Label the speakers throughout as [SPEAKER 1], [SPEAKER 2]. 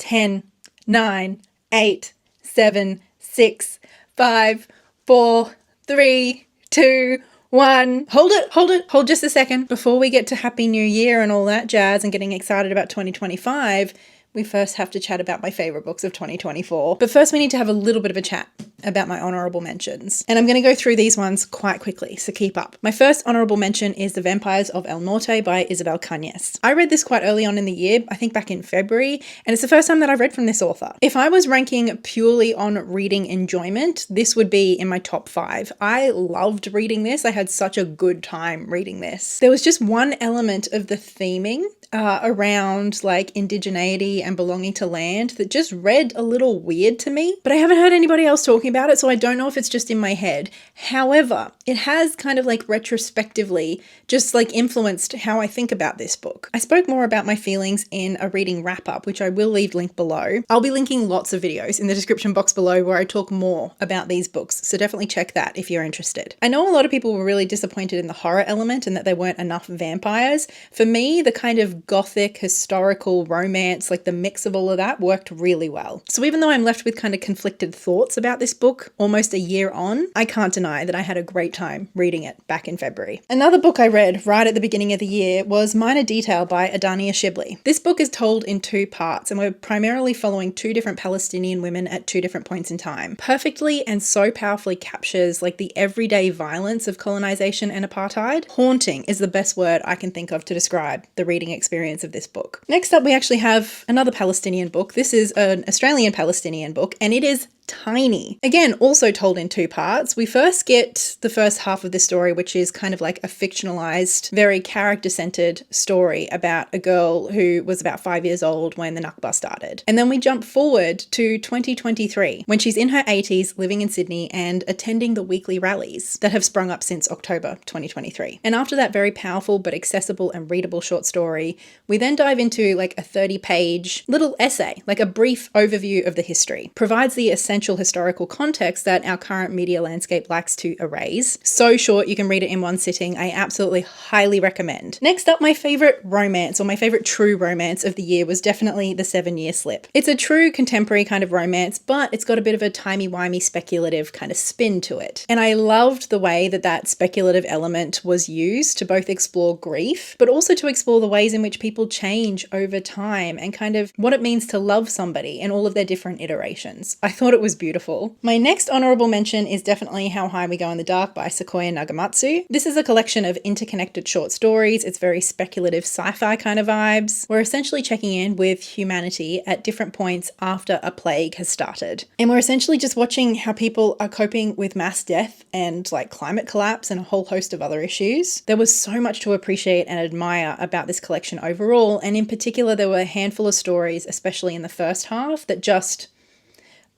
[SPEAKER 1] 10, 9, 8, 7, 6, 5, 4, 3, 2, 1. Hold just a second. Before we get to Happy New Year and all that jazz and getting excited about 2025, we first have to chat about my favourite books of 2024. But first we need to have a little bit of a chat about my honourable mentions. And I'm going to go through these ones quite quickly, so keep up. My first honourable mention is The Vampires of El Norte by Isabel Canas. I read this quite early on in the year, I think back in February, and it's the first time that I've read from this author. If I was ranking purely on reading enjoyment, this would be in my top 5. I loved reading this. I had such a good time reading this. There was just one element of the theming around like indigeneity and belonging to land that just read a little weird to me, but I haven't heard anybody else talking about it, so I don't know if it's just in my head. However, it has kind of like retrospectively just like influenced how I think about this book. I spoke more about my feelings in a reading wrap-up, which I will leave linked below. I'll be linking lots of videos in the description box below where I talk more about these books, so definitely check that if you're interested. I know a lot of people were really disappointed in the horror element and that there weren't enough vampires. For me, the kind of gothic, historical romance, like the mix of all of that worked really well. So even though I'm left with kind of conflicted thoughts about this book almost a year on, I can't deny that I had a great time reading it back in February. Another book I read right at the beginning of the year was Minor Detail by Adania Shibli. This book is told in 2 parts and we're primarily following 2 different Palestinian women at 2 different points in time. Perfectly and so powerfully captures like the everyday violence of colonization and apartheid. Haunting is the best word I can think of to describe the reading experience of this book. Next up, we actually have another Palestinian book. This is an Australian Palestinian book and it is tiny. Again, also told in 2 parts. We first get the first half of this story, which is kind of like a fictionalized, very character-centered story about a girl who was about 5 years old when the Nakba started. And then we jump forward to 2023, when she's in her 80s, living in Sydney and attending the weekly rallies that have sprung up since October 2023. And after that very powerful but accessible and readable short story, we then dive into like a 30-page little essay, like a brief overview of the history. Provides the essential historical context that our current media landscape likes to erase. So short, you can read it in one sitting. I absolutely highly recommend. Next up, my favorite romance, or my favorite true romance of the year, was definitely The 7-Year Slip. It's a true contemporary kind of romance, but it's got a bit of a timey-wimey speculative kind of spin to it. And I loved the way that that speculative element was used to both explore grief, but also to explore the ways in which people change over time and kind of what it means to love somebody in all of their different iterations. I thought it was beautiful. My next honorable mention is definitely How High We Go in the Dark by Sequoia Nagamatsu. This is a collection of interconnected short stories. It's very speculative sci-fi kind of vibes. We're essentially checking in with humanity at different points after a plague has started. And we're essentially just watching how people are coping with mass death and like climate collapse and a whole host of other issues. There was so much to appreciate and admire about this collection overall, and in particular there were a handful of stories, especially in the first half, that just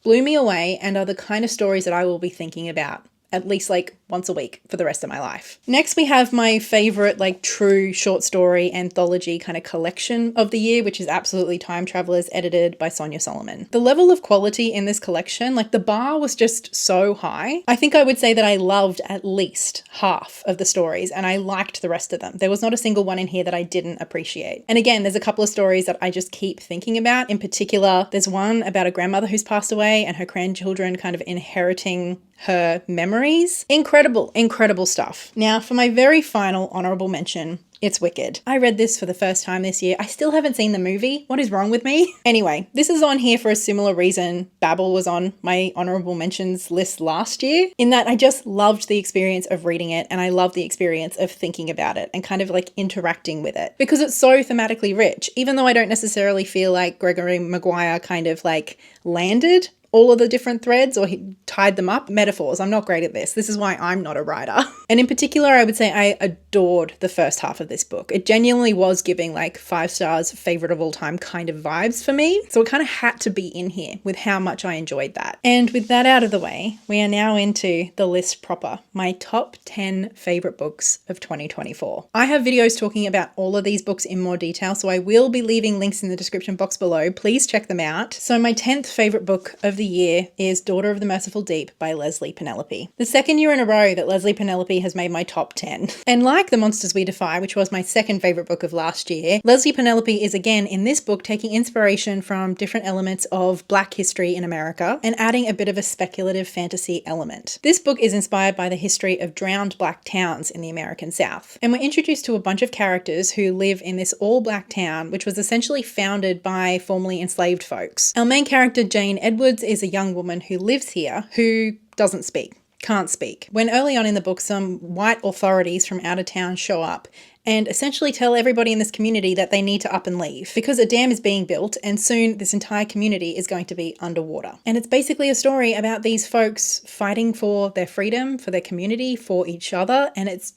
[SPEAKER 1] blew me away and are the kind of stories that I will be thinking about at least like once a week for the rest of my life. Next, we have my favorite like true short story anthology kind of collection of the year, which is absolutely Time Travelers, edited by Sonia Sulaiman. The level of quality in this collection, like the bar was just so high. I think I would say that I loved at least half of the stories and I liked the rest of them. There was not a single one in here that I didn't appreciate. And again, there's a couple of stories that I just keep thinking about. In particular, there's one about a grandmother who's passed away and her grandchildren kind of inheriting her memories. Incredible stuff. Now for my very final honorable mention, it's Wicked. I read this for the first time this year. I still haven't seen the movie. What is wrong with me? Anyway, this is on here for a similar reason Babel was on my honorable mentions list last year, in that I just loved the experience of reading it and I love the experience of thinking about it and kind of like interacting with it because it's so thematically rich. Even though I don't necessarily feel like Gregory Maguire kind of like landed all of the different threads or he tied them up. Metaphors. I'm not great at this. This is why I'm not a writer. And in particular, I would say I adored the first half of this book. It genuinely was giving like 5 stars, favorite of all time kind of vibes for me. So it kind of had to be in here with how much I enjoyed that. And with that out of the way, we are now into the list proper, my top 10 favorite books of 2024. I have videos talking about all of these books in more detail, so I will be leaving links in the description box below. Please check them out. So my 10th favorite book of the year is Daughter of the Merciful Deep by Leslye Penelope. The second year in a row that Leslye Penelope has made my top 10. And like The Monsters We Defy, which was my second favourite book of last year, Leslye Penelope is again in this book taking inspiration from different elements of Black history in America and adding a bit of a speculative fantasy element. This book is inspired by the history of drowned Black towns in the American South. And we're introduced to a bunch of characters who live in this all-Black town, which was essentially founded by formerly enslaved folks. Our main character, Jane Edwards, is a young woman who lives here who doesn't speak. Can't speak. When early on in the book, some white authorities from out of town show up and essentially tell everybody in this community that they need to up and leave because a dam is being built and soon this entire community is going to be underwater. And it's basically a story about these folks fighting for their freedom, for their community, for each other, and it's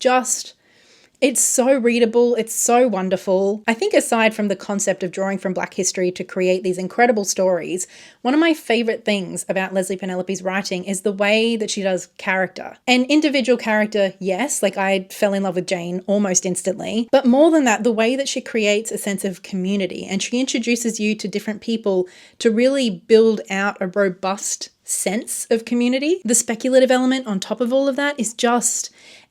[SPEAKER 1] so readable, it's so wonderful. I think aside from the concept of drawing from Black history to create these incredible stories, one of my favourite things about Leslye Penelope's writing is the way that she does character. An individual character, yes, like I fell in love with Jane almost instantly, but more than that, the way that she creates a sense of community and she introduces you to different people to really build out a robust sense of community. The speculative element on top of all of that is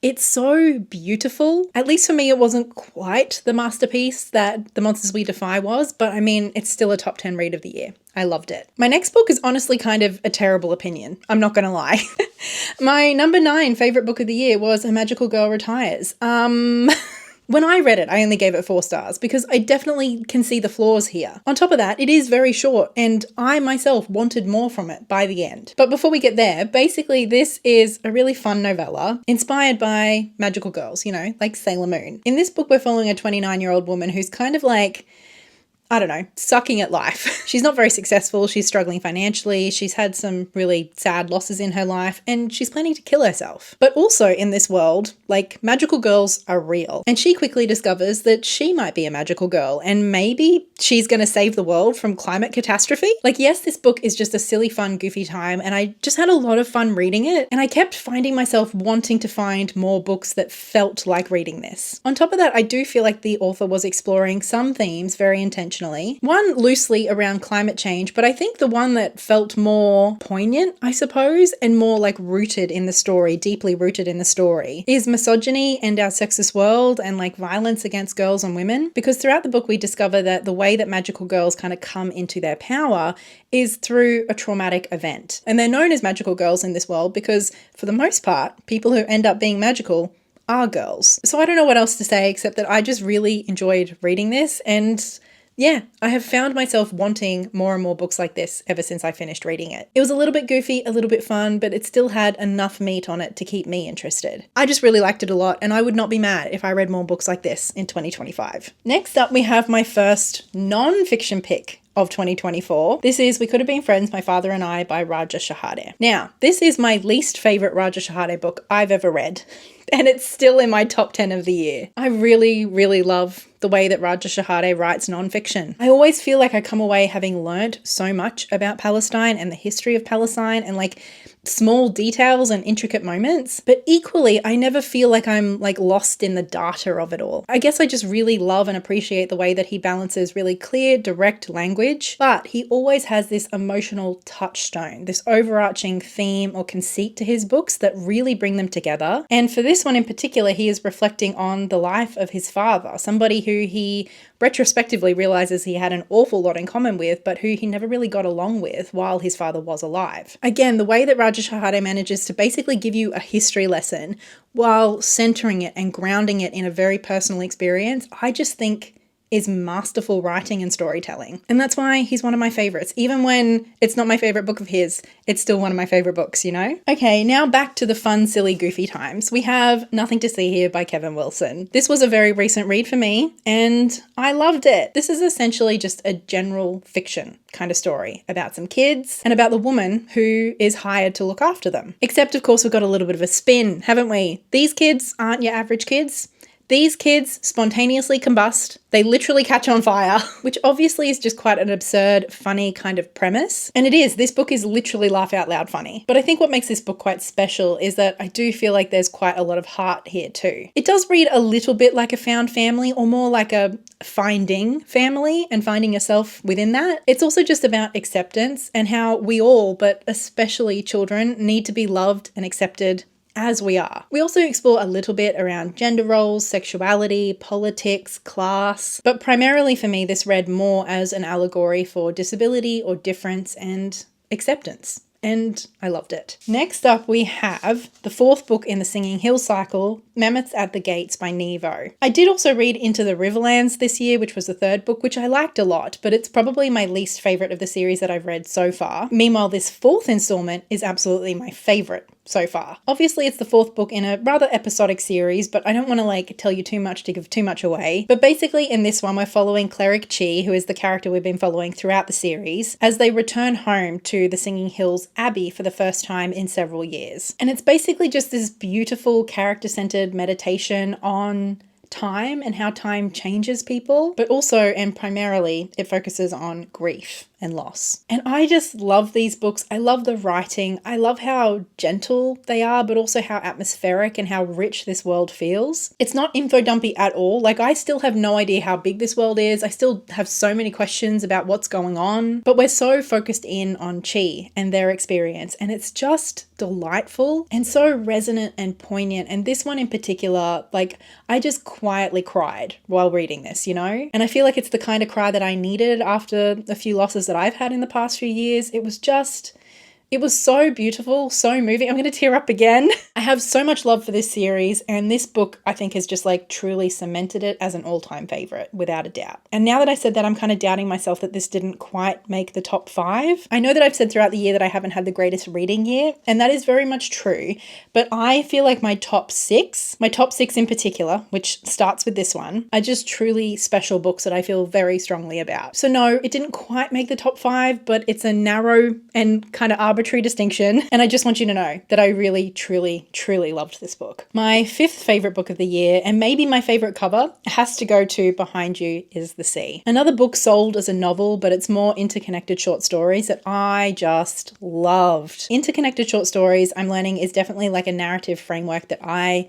[SPEAKER 1] it's so beautiful. At least for me, it wasn't quite the masterpiece that The Monsters We Defy was, but I mean, it's still a top 10 read of the year. I loved it. My next book is honestly kind of a terrible opinion. I'm not going to lie. My number 9 favourite book of the year was A Magical Girl Retires. When I read it, I only gave it 4 stars because I definitely can see the flaws here. On top of that, it is very short and I myself wanted more from it by the end. But before we get there, basically this is a really fun novella inspired by magical girls, like Sailor Moon. In this book, we're following a 29-year-old woman who's kind of like, I don't know, sucking at life. She's not very successful. She's struggling financially. She's had some really sad losses in her life and she's planning to kill herself. But also in this world, magical girls are real. And she quickly discovers that she might be a magical girl and maybe she's going to save the world from climate catastrophe. Yes, this book is just a silly, fun, goofy time and I just had a lot of fun reading it. And I kept finding myself wanting to find more books that felt like reading this. On top of that, I do feel like the author was exploring some themes very intentionally. One loosely around climate change, but I think the one that felt more poignant, I suppose, and more rooted in the story, deeply rooted in the story, is misogyny and our sexist world and violence against girls and women. Because throughout the book, we discover that the way that magical girls kind of come into their power is through a traumatic event. And they're known as magical girls in this world because, for the most part, people who end up being magical are girls. So I don't know what else to say except that I just really enjoyed reading this and yeah, I have found myself wanting more and more books like this ever since I finished reading it. It was a little bit goofy, a little bit fun, but it still had enough meat on it to keep me interested. I just really liked it a lot and I would not be mad if I read more books like this in 2025. Next up, we have my first non-fiction pick of 2024. This is We Could Have Been Friends, My Father and I by Raja Shehadeh. Now, this is my least favourite Raja Shehadeh book I've ever read, and it's still in my top 10 of the year. I really, really love the way that Raja Shehadeh writes nonfiction. I always feel like I come away having learnt so much about Palestine and the history of Palestine and small details and intricate moments, but equally I never feel like I'm lost in the data of it all. I guess I just really love and appreciate the way that he balances really clear, direct language, but he always has this emotional touchstone, this overarching theme or conceit to his books that really bring them together. And for this one in particular, he is reflecting on the life of his father, somebody who he retrospectively realizes he had an awful lot in common with, but who he never really got along with while his father was alive. Again, the way that Raja Shehadeh manages to basically give you a history lesson while centering it and grounding it in a very personal experience, I just think is masterful writing and storytelling. And that's why he's one of my favorites. Even when it's not my favorite book of his, it's still one of my favorite books, Okay, now back to the fun, silly, goofy times. We have Nothing to See Here by Kevin Wilson. This was a very recent read for me and I loved it. This is essentially just a general fiction kind of story about some kids and about the woman who is hired to look after them. Except, of course, we've got a little bit of a spin, haven't we? These kids aren't your average kids. These kids spontaneously combust. They literally catch on fire, which obviously is just quite an absurd, funny kind of premise. And it is. This book is literally laugh out loud funny. But I think what makes this book quite special is that I do feel like there's quite a lot of heart here too. It does read a little bit like a found family, or more like a finding family and finding yourself within that. It's also just about acceptance and how we all, but especially children, need to be loved and accepted as we are. We also explore a little bit around gender roles, sexuality, politics, class, but primarily for me, this read more as an allegory for disability or difference and acceptance. And I loved it. Next up, we have the fourth book in the Singing Hill cycle, Mammoths at the Gates by Nevo. I did also read Into the Riverlands this year, which was the third book, which I liked a lot, but it's probably my least favourite of the series that I've read so far. Meanwhile, this fourth installment is absolutely my favourite so far. Obviously, it's the fourth book in a rather episodic series, but I don't want to tell you too much to give too much away. But basically in this one, we're following Cleric Chi, who is the character we've been following throughout the series, as they return home to the Singing Hills Abbey for the first time in several years. And it's basically just this beautiful character-centered meditation on time and how time changes people, but also and primarily it focuses on grief and loss. And I just love these books. I love the writing. I love how gentle they are, but also how atmospheric and how rich this world feels. It's not info dumpy at all. I still have no idea how big this world is. I still have so many questions about what's going on, but we're so focused in on Chi and their experience, and it's just delightful and so resonant and poignant. And this one in particular, I just quietly cried while reading this, And I feel like it's the kind of cry that I needed after a few losses that I've had in the past few years. It was so beautiful, so moving. I'm going to tear up again. I have so much love for this series, and this book I think has just truly cemented it as an all-time favorite, without a doubt. And now that I said that, I'm kind of doubting myself that this didn't quite make the top 5. I know that I've said throughout the year that I haven't had the greatest reading year, and that is very much true, but I feel like my top 6 in particular, which starts with this one, are just truly special books that I feel very strongly about. So no, it didn't quite make the top 5, but it's a narrow and kind of arbitrary distinction, and I just want you to know that I really, truly, truly loved this book. My 5th favorite book of the year, and maybe my favorite cover, has to go to Behind You Is the Sea. Another book sold as a novel, but it's more interconnected short stories that I just loved. Interconnected short stories, I'm learning, is definitely a narrative framework that I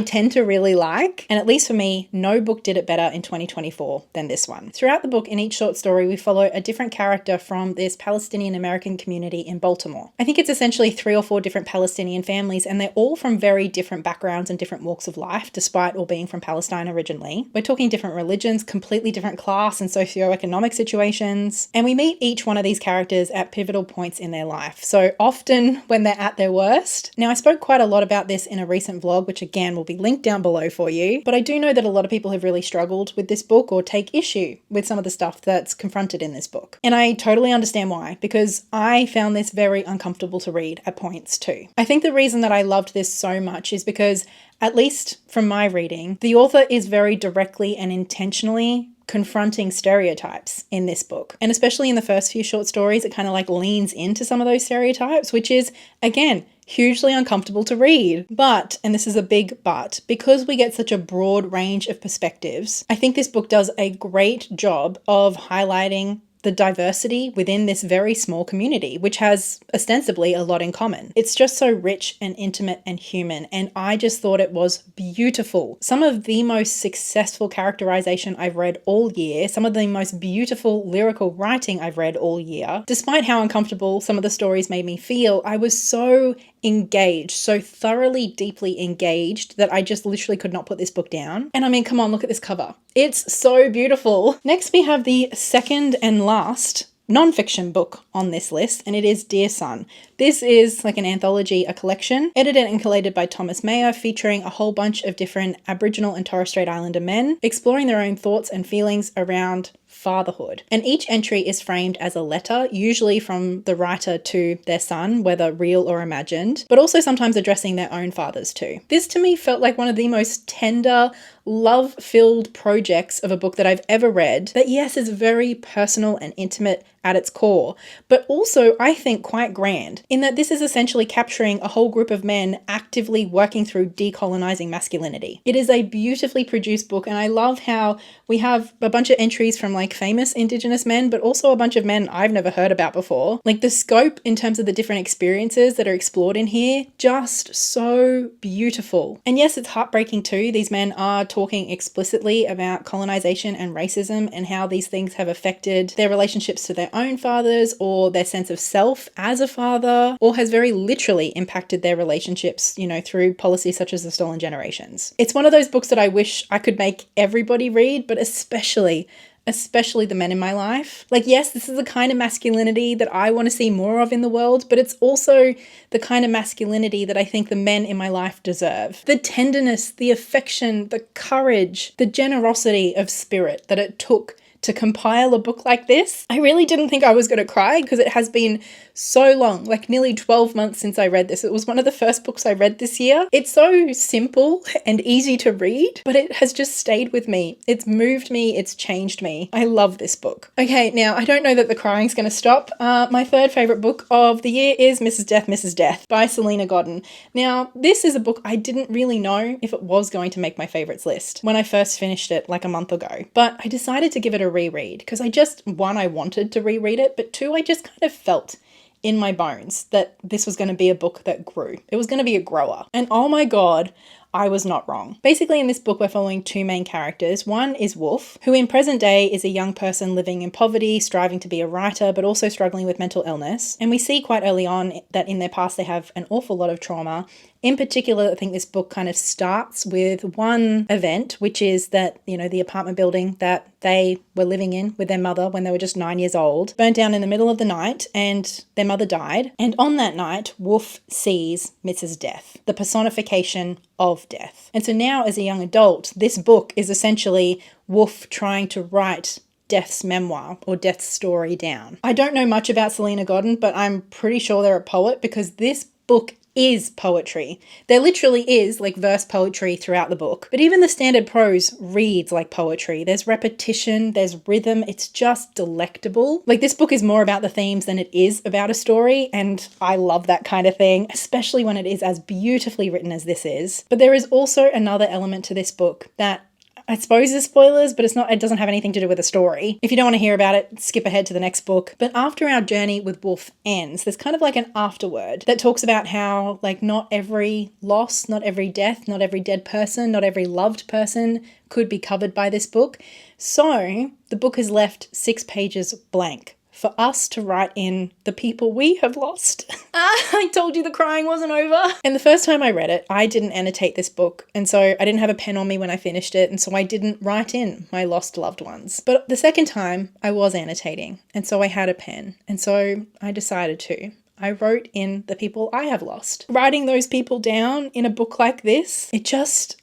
[SPEAKER 1] tend to really like, and at least for me, no book did it better in 2024 than this one. Throughout the book, in each short story, we follow a different character from this Palestinian American community in Baltimore. I think it's essentially 3 or 4 different Palestinian families, and they're all from very different backgrounds and different walks of life, despite all being from Palestine originally. We're talking different religions, completely different class and socioeconomic situations, and we meet each one of these characters at pivotal points in their life, so often when they're at their worst. Now, I spoke quite a lot about this in a recent vlog, which again will be linked down below for you, but I do know that a lot of people have really struggled with this book or take issue with some of the stuff that's confronted in this book. And I totally understand why, because I found this very uncomfortable to read at points too. I think the reason that I loved this so much is because, at least from my reading, the author is very directly and intentionally confronting stereotypes in this book. And especially in the first few short stories, it kind of leans into some of those stereotypes, which is, again, hugely uncomfortable to read. But, and this is a big but, because we get such a broad range of perspectives, I think this book does a great job of highlighting the diversity within this very small community, which has ostensibly a lot in common. It's just so rich and intimate and human, and I just thought it was beautiful. Some of the most successful characterization I've read all year, some of the most beautiful lyrical writing I've read all year. Despite how uncomfortable some of the stories made me feel, I was so engaged, so thoroughly, deeply engaged that I just literally could not put this book down. And I mean, come on, look at this cover. It's so beautiful. Next, we have the second and last non-fiction book on this list, and it is Dear Son. This is an anthology, a collection, edited and collated by Thomas Mayer, featuring a whole bunch of different Aboriginal and Torres Strait Islander men exploring their own thoughts and feelings around fatherhood. And each entry is framed as a letter, usually from the writer to their son, whether real or imagined, but also sometimes addressing their own fathers too. This to me felt like one of the most tender, love-filled projects of a book that I've ever read that, yes, is very personal and intimate at its core, but also I think quite grand in that this is essentially capturing a whole group of men actively working through decolonizing masculinity. It is a beautifully produced book, and I love how we have a bunch of entries from like famous Indigenous men, but also a bunch of men I've never heard about before. Like the scope in terms of the different experiences that are explored in here, just so beautiful. And yes, it's heartbreaking too. These men are talking explicitly about colonization and racism and how these things have affected their relationships to their own fathers or their sense of self as a father, or has very literally impacted their relationships, you know, through policies such as the Stolen Generations. It's one of those books that I wish I could make everybody read, but especially the men in my life. Like, yes, this is the kind of masculinity that I want to see more of in the world, but it's also the kind of masculinity that I think the men in my life deserve. The tenderness, the affection, the courage, the generosity of spirit that it took to compile a book like this. I really didn't think I was going to cry because it has been so long, like nearly 12 months since I read this. It was one of the first books I read this year. It's so simple and easy to read, but it has just stayed with me. It's moved me. It's changed me. I love this book. Okay, now I don't know that the crying's going to stop. My third favorite book of the year is Mrs. Death by Selena Godden. Now, this is a book I didn't really know if it was going to make my favorites list when I first finished it like a month ago, but I decided to give it a reread because one, I wanted to reread it, but two, I just kind of felt in my bones that this was going to be a book that grew. It was going to be a grower. And oh my God, I was not wrong. Basically, in this book, we're following two main characters. One is Wolf, who in present day is a young person living in poverty, striving to be a writer, but also struggling with mental illness. And we see quite early on that in their past, they have an awful lot of trauma. In particular, I think this book kind of starts with one event, which is that, you know, the apartment building that they were living in with their mother when they were just 9 years old burned down in the middle of the night and their mother died. And on that night, Wolf sees Mrs. Death, the personification of death. And so now as a young adult, this book is essentially Wolf trying to write Death's memoir or Death's story down. I don't know much about Selena Godden, but I'm pretty sure they're a poet because this book is poetry. There literally is like verse poetry throughout the book, but even the standard prose reads like poetry. There's repetition, there's rhythm. It's just delectable. Like this book is more about the themes than it is about a story, and I love that kind of thing, especially when it is as beautifully written as this is. But there is also another element to this book that I suppose is spoilers, but it doesn't have anything to do with the story. If you don't want to hear about it, skip ahead to the next book. But after our journey with Wolf ends, there's kind of like an afterword that talks about how like not every loss, not every death, not every dead person, not every loved person could be covered by this book. So the book has left 6 pages blank for us to write in the people we have lost. I told you the crying wasn't over. And the first time I read it, I didn't annotate this book. And so I didn't have a pen on me when I finished it. And so I didn't write in my lost loved ones. But the second time I was annotating. And so I had a pen. And so I decided to. I wrote in the people I have lost. Writing those people down in a book like this, it just,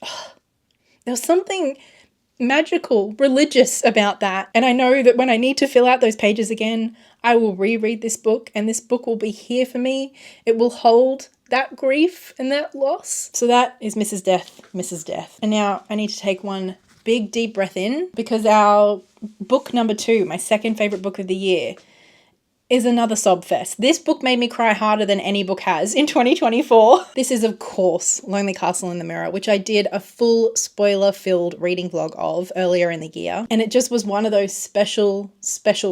[SPEAKER 1] there was something magical, religious about that. And I know that when I need to fill out those pages again, I will reread this book and this book will be here for me. It will hold that grief and that loss. So that is Mrs. Death. And now I need to take one big deep breath in because our book number 2, my second favorite book of the year, is another sob fest. This book made me cry harder than any book has in 2024. This is, of course, Lonely Castle in the Mirror, which I did a full spoiler-filled reading vlog of earlier in the year. And it just was one of those special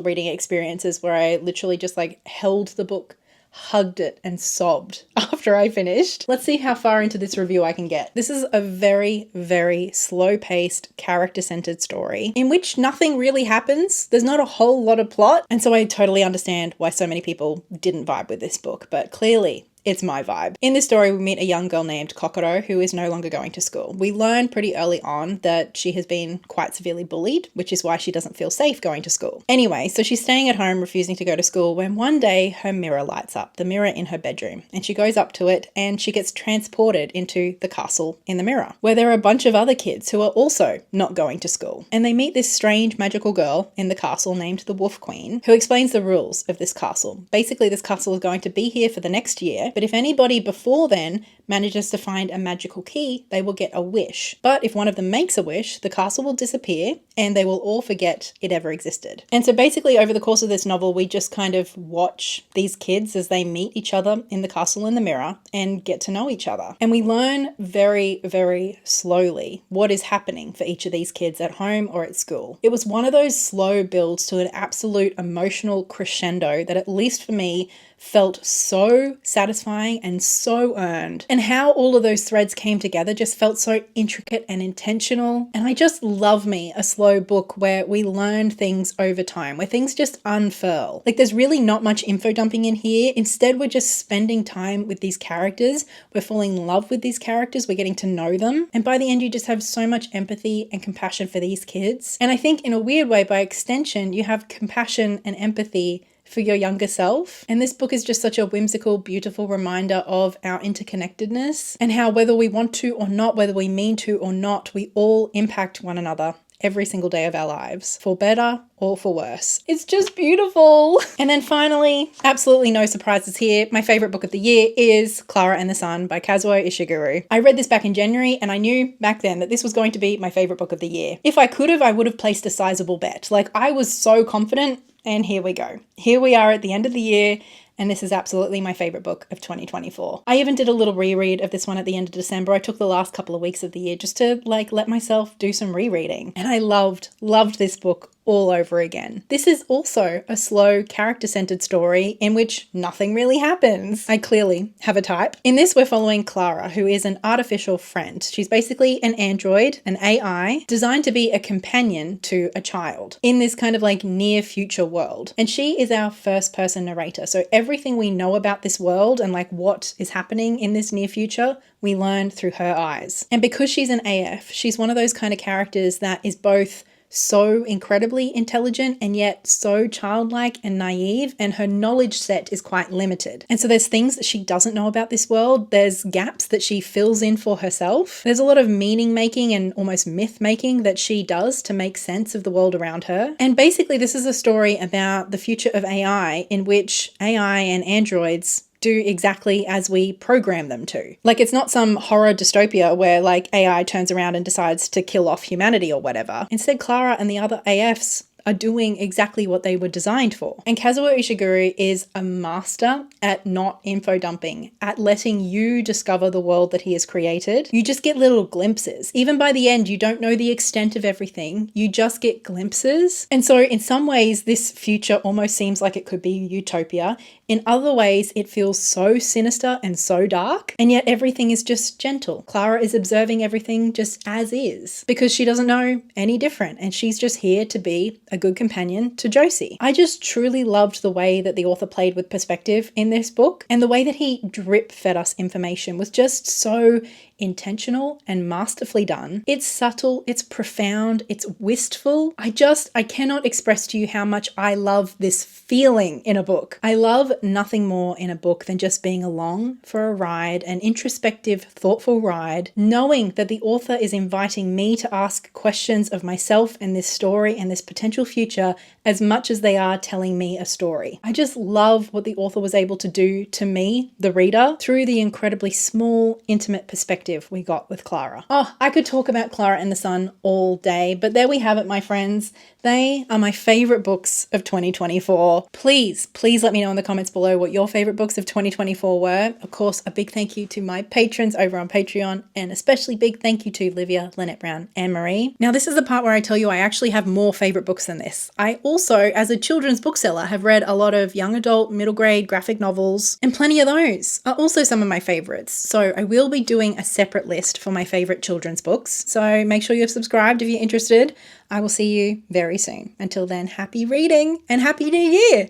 [SPEAKER 1] reading experiences where I literally just like held the book, hugged it and sobbed after I finished. Let's see how far into this review I can get. This is a very, very slow-paced, character-centered story in which nothing really happens. There's not a whole lot of plot. And so I totally understand why so many people didn't vibe with this book, but clearly it's my vibe. In this story, we meet a young girl named Kokoro who is no longer going to school. We learn pretty early on that she has been quite severely bullied, which is why she doesn't feel safe going to school. Anyway, so she's staying at home, refusing to go to school, when one day her mirror lights up, the mirror in her bedroom, and she goes up to it and she gets transported into the castle in the mirror, where there are a bunch of other kids who are also not going to school. And they meet this strange magical girl in the castle named the Wolf Queen, who explains the rules of this castle. Basically, this castle is going to be here for the next year, but if anybody before then manages to find a magical key, they will get a wish. But if one of them makes a wish, the castle will disappear and they will all forget it ever existed. And so basically over the course of this novel, we just kind of watch these kids as they meet each other in the castle in the mirror and get to know each other. And we learn very, very slowly what is happening for each of these kids at home or at school. It was one of those slow builds to an absolute emotional crescendo that, at least for me, felt so satisfying and so earned. And how all of those threads came together just felt so intricate and intentional. And I just love me a slow book where we learn things over time, where things just unfurl. Like, there's really not much info dumping in here. Instead, we're just spending time with these characters. We're falling in love with these characters. We're getting to know them. And by the end, you just have so much empathy and compassion for these kids. And I think in a weird way, by extension, you have compassion and empathy for your younger self. And this book is just such a whimsical, beautiful reminder of our interconnectedness and how, whether we want to or not, whether we mean to or not, we all impact one another every single day of our lives, for better or for worse. It's just beautiful. And then finally, absolutely no surprises here, my favorite book of the year is Klara and the Sun by Kazuo Ishiguro. I read this back in January and I knew back then that this was going to be my favorite book of the year. If I could have, I would have placed a sizable bet. Like, I was so confident, and here we go. Here we are at the end of the year, and this is absolutely my favorite book of 2024. I even did a little reread of this one at the end of December. I took the last couple of weeks of the year just to let myself do some rereading. And I loved this book all over again. This is also a slow, character-centered story in which nothing really happens. I clearly have a type. In this, we're following Klara, who is an artificial friend. She's basically an android, an AI, designed to be a companion to a child in this kind of like near future world. And she is our first person narrator. So everything we know about this world and like what is happening in this near future, we learn through her eyes. And because she's an AF, she's one of those kind of characters that is both so incredibly intelligent and yet so childlike and naive, and her knowledge set is quite limited. And so there's things that she doesn't know about this world. There's gaps that she fills in for herself. There's a lot of meaning making and almost myth making that she does to make sense of the world around her. And basically this is a story about the future of AI, in which AI and androids do exactly as we program them to. Like, it's not some horror dystopia where like AI turns around and decides to kill off humanity or whatever. Instead, Klara and the other AFs are doing exactly what they were designed for. And Kazuo Ishiguro is a master at not info dumping, at letting you discover the world that he has created. You just get little glimpses. Even by the end, you don't know the extent of everything. You just get glimpses. And so in some ways, this future almost seems like it could be utopia. In other ways, it feels so sinister and so dark, and yet everything is just gentle. Klara is observing everything just as is, because she doesn't know any different, and she's just here to be a good companion to Josie. I just truly loved the way that the author played with perspective in this book, and the way that he drip fed us information was just so intentional and masterfully done. It's subtle, it's profound, it's wistful. I cannot express to you how much I love this feeling in a book. I love nothing more in a book than just being along for a ride, an introspective, thoughtful ride, knowing that the author is inviting me to ask questions of myself and this story and this potential future as much as they are telling me a story. I just love what the author was able to do to me, the reader, through the incredibly small, intimate perspective we got with Klara. Oh, I could talk about Klara and the Sun all day, but there we have it, my friends. They are my favorite books of 2024. Please let me know in the comments below what your favorite books of 2024 were. Of course, a big thank you to my patrons over on Patreon, and especially big thank you to Livia, Lynette Brown, and Marie. Now, this is the part where I tell you I actually have more favorite books than this. I also, as a children's bookseller, have read a lot of young adult, middle grade graphic novels, and plenty of those are also some of my favorites. So I will be doing a separate list for my favorite children's books. So make sure you're subscribed if you're interested. I will see you very soon. Until then, happy reading and happy new year.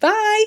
[SPEAKER 1] Bye.